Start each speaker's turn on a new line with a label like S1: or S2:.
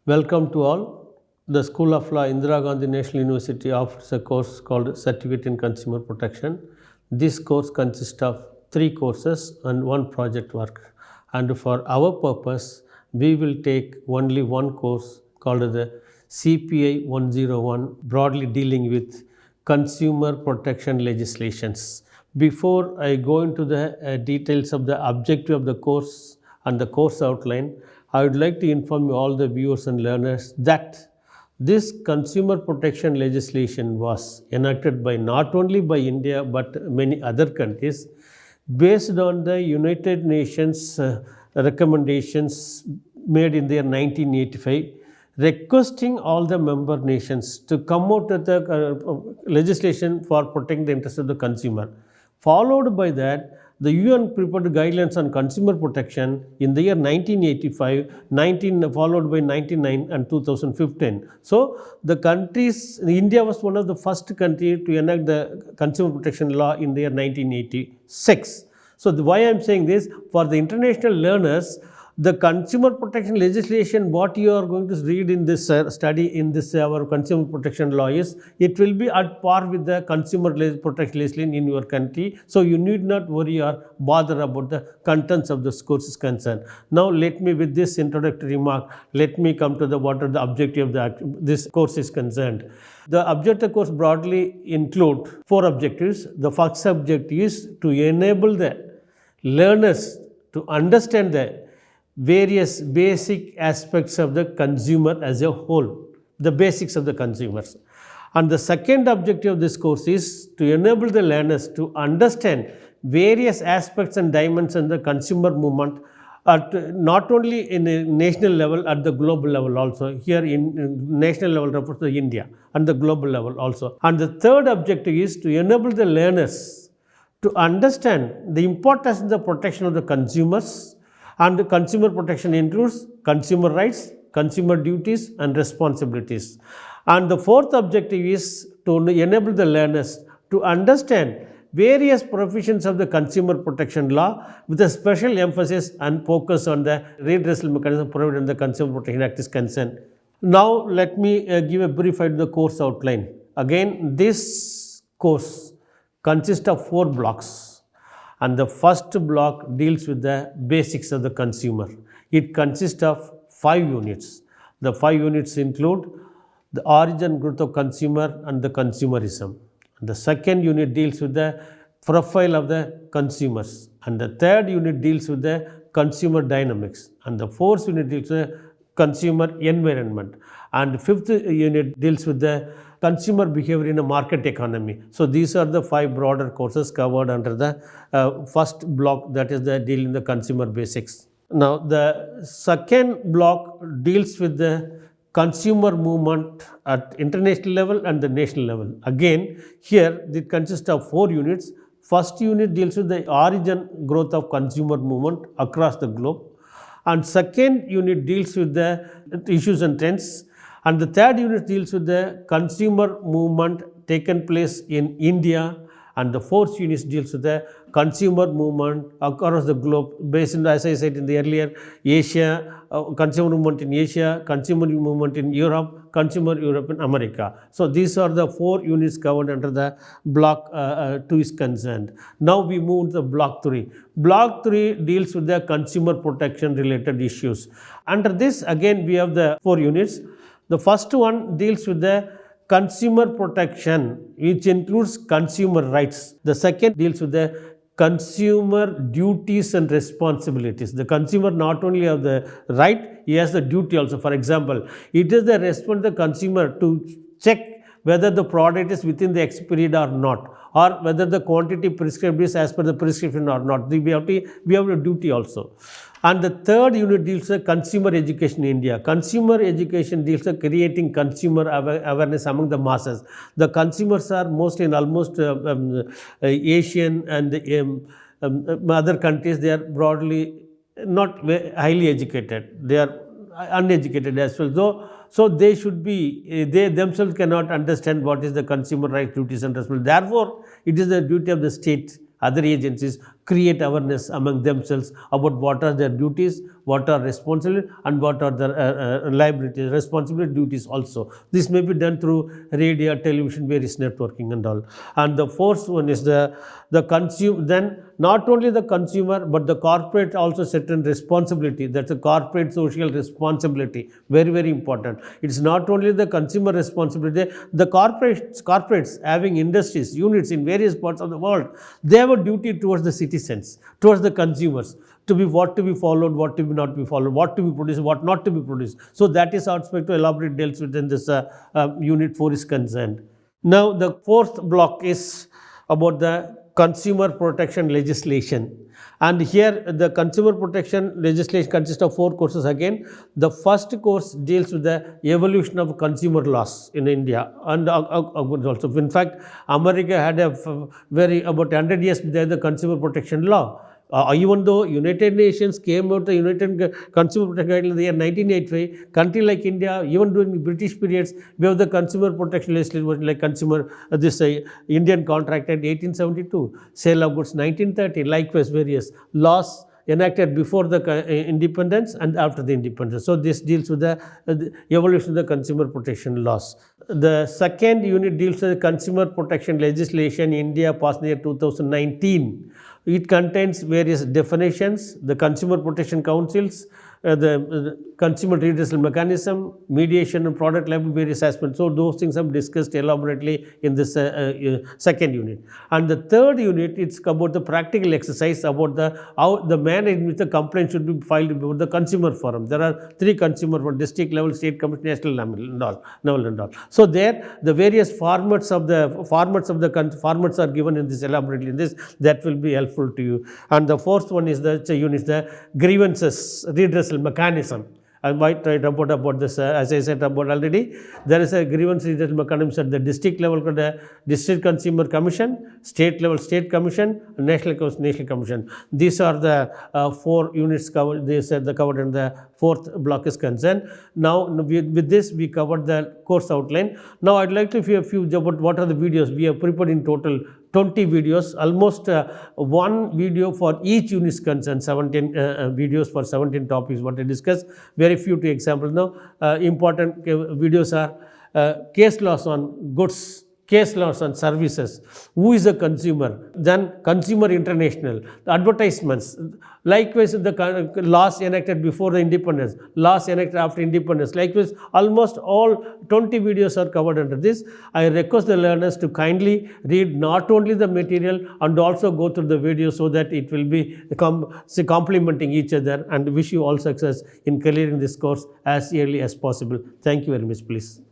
S1: Welcome to all. The School of Law, Indira Gandhi National University offers a course called Certificate in Consumer Protection. This course consists of 3 courses and 1 project work. And for our purpose, we will take only one course called the CPI 101, broadly dealing with consumer protection legislations. Before I go into the details of the objective of the course and the course outline, I would like to inform all the viewers and learners that this consumer protection legislation was enacted by not only by India but many other countries based on the United Nations recommendations made in the year 1985, requesting all the member nations to come out with the legislation for protecting the interests of the consumer. Followed by that, the UN prepared guidelines on consumer protection in the year 1985, followed by 1999 and 2015. So, the countries, India was one of the first country to enact the consumer protection law in the year 1986. So, why I am saying this, for the international learners, the consumer protection legislation, what you are going to read in this study in this our consumer protection law is, it will be at par with the consumer protection legislation in your country. So, you need not worry or bother about the contents of the course is concerned. Now, let me with this introductory remark, let me come to the what are the objective of this course is concerned. The objective course broadly include 4 objectives. The first objective is to enable the learners to understand the various basic aspects of the consumer as a whole, the basics of the consumers. And the second objective of this course is to enable the learners to understand various aspects and dimensions of the consumer movement at not only in a national level, at the global level also. Here in national level refers to India, and the global level also. And the third objective is to enable the learners to understand the importance of the protection of the consumers. And consumer protection includes consumer rights, consumer duties and responsibilities. And the fourth objective is to enable the learners to understand various provisions of the consumer protection law with a special emphasis and focus on the redressal mechanism provided in the Consumer Protection Act is concerned. Now, let me give a brief of the course outline. Again, this course consists of 4 blocks. And the first block deals with the basics of the consumer. It consists of 5 units. The 5 units include the origin, growth of consumer and the consumerism. And the second unit deals with the profile of the consumers. And the third unit deals with the consumer dynamics. And the fourth unit deals with the consumer environment. And the fifth unit deals with the consumer behavior in a market economy. So, these are the 5 broader courses covered under the first block, that is the deal in the consumer basics. Now, the second block deals with the consumer movement at international level and the national level. Again, here it consists of 4 units. First unit deals with the origin, growth of consumer movement across the globe. And second unit deals with the issues and trends. And the third unit deals with the consumer movement taken place in India, and the fourth unit deals with the consumer movement across the globe based on, as I said in the earlier, Asia, consumer movement in Asia, consumer movement in Europe, consumer Europe and America. So, these are the 4 units covered under the block 2 is concerned. Now, we move to block 3. Block 3 deals with the consumer protection related issues. Under this, again, we have the 4 units. The first one deals with the consumer protection, which includes consumer rights. The second deals with the consumer duties and responsibilities. The consumer not only has the right, he has the duty also. For example, it is the responsibility of the consumer to check whether the product is within the expiry period or not, or whether the quantity prescribed is as per the prescription or not. We have a duty also. And the third unit deals with consumer education in India. Consumer education deals with creating consumer awareness among the masses. The consumers are mostly in almost Asian and other countries. They are broadly not highly educated. They are uneducated as well. So, they should be, they themselves cannot understand what is the consumer rights, duties and responsibilities. Therefore, it is the duty of the state, other agencies create awareness among themselves about what are their duties, what are responsibilities, and what are their liabilities, responsibility, duties also. This may be done through radio, television, various networking and all. And the fourth one is the consumer. Then not only the consumer, but the corporate also certain responsibility. That's a corporate social responsibility. Very, very important. It's not only the consumer responsibility. The corporates having industries, units in various parts of the world, they have a duty towards the citizens, towards the consumers, to be what to be followed, what to be not be followed, what to be produced, what not to be produced. So that is aspect to elaborate deals within this unit 4 is concerned. Now the fourth block is about the consumer protection legislation. And here the consumer protection legislation consists of 4 courses again. The first course deals with the evolution of consumer laws in India and also. In fact, America had a very about 100 years there the consumer protection law. Even though United Nations came out the United Consumer Protection Guidelines in the year 1985, country like India, even during the British periods, we have the consumer protection legislation like consumer Indian Contract Act 1872, sale of goods 1930, likewise various laws enacted before the independence and after the independence. So this deals with the evolution of the consumer protection laws. The second unit deals with the consumer protection legislation in India passed in the year 2019. It contains various definitions, the consumer protection councils, the consumer redressal mechanism, mediation and product liability, various aspects. So those things are discussed elaborately in this second unit. And the third unit, it's about the practical exercise about how the manner in which the complaint should be filed before the consumer forum. There are 3 consumer forum, district level, state commission, national level and all. So there the various formats are given in this elaborately in this, that will be helpful to you. And the fourth one is the unit, the grievances redressal mechanism. I might write about this, as I said about already. There is a grievance redressal mechanism at the district level called the District Consumer Commission, state level State Commission, and national commission. These are the 4 units covered. They said the covered in the fourth block is concerned. Now with this we covered the course outline. Now I'd like to hear a few about what are the videos we have prepared in total. 20 videos, almost 1 video for each unit is concerned, 17 videos for 17 topics what I discussed. Very few to example now. Important videos are case laws on goods, case laws on services, who is a consumer, then Consumer International, the advertisements, likewise the laws enacted before the independence, laws enacted after independence, likewise almost all 20 videos are covered under this. I request the learners to kindly read not only the material and also go through the video so that it will be complementing each other, and wish you all success in clearing this course as early as possible. Thank you very much, please.